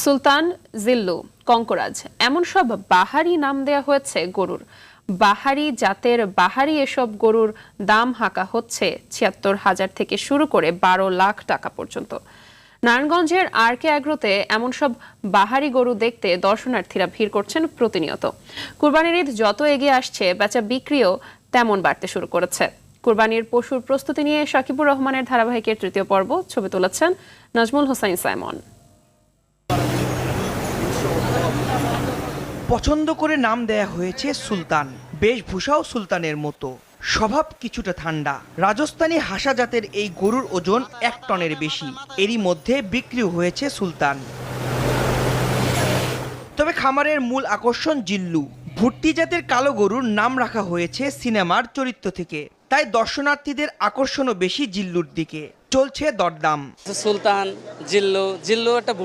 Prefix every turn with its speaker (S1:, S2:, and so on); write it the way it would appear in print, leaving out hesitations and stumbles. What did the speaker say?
S1: সুলতান, জিল্লু, কঙ্করাজ এমন সব বাহারি নাম দেয়া হয়েছে গরুর। বাহারি জাতের বাহারি এসব গরুর দাম হাঁকা হচ্ছে ৭৬,০০০ থেকে শুরু করে ১২ লাখ টাকা পর্যন্ত। নারায়ণগঞ্জের আরকে অ্যাগ্রোতে এমন সব বাহারি গরু দেখতে দর্শনার্থীরা ভিড় করছেন প্রতিনিয়ত। কুরবানির ঈদ যত এগিয়ে আসছে, বেচা বিক্রিও তেমন বাড়তে শুরু করেছে। কুরবানির পশুর প্রস্তুতি নিয়ে শাকিবুর রহমানের ধারাবাহিকের তৃতীয় পর্ব ছবি তুলেছেন নাজমুল হোসাইন সাইমন।
S2: পছন্দ করে নাম দেয়া হয়েছে সুলতান। বেশভূষাও সুলতানের মতো, স্বভাব কিছুটা ঠান্ডা। রাজস্থানী হাসা জাতের এই গরুর ওজন ১ টনের বেশি। এরই মধ্যে বিক্রিও হয়েছে সুলতান। তবে খামারের মূল আকর্ষণ জিল্লু। ভুট্টি জাতের কালো গরুর নাম রাখা হয়েছে সিনেমার চরিত্র থেকে, তাই দর্শনার্থীদের আকর্ষণও বেশি জিল্লুর দিকে। চলছে দরদাম।
S3: সুলতান, জিল্লু একটা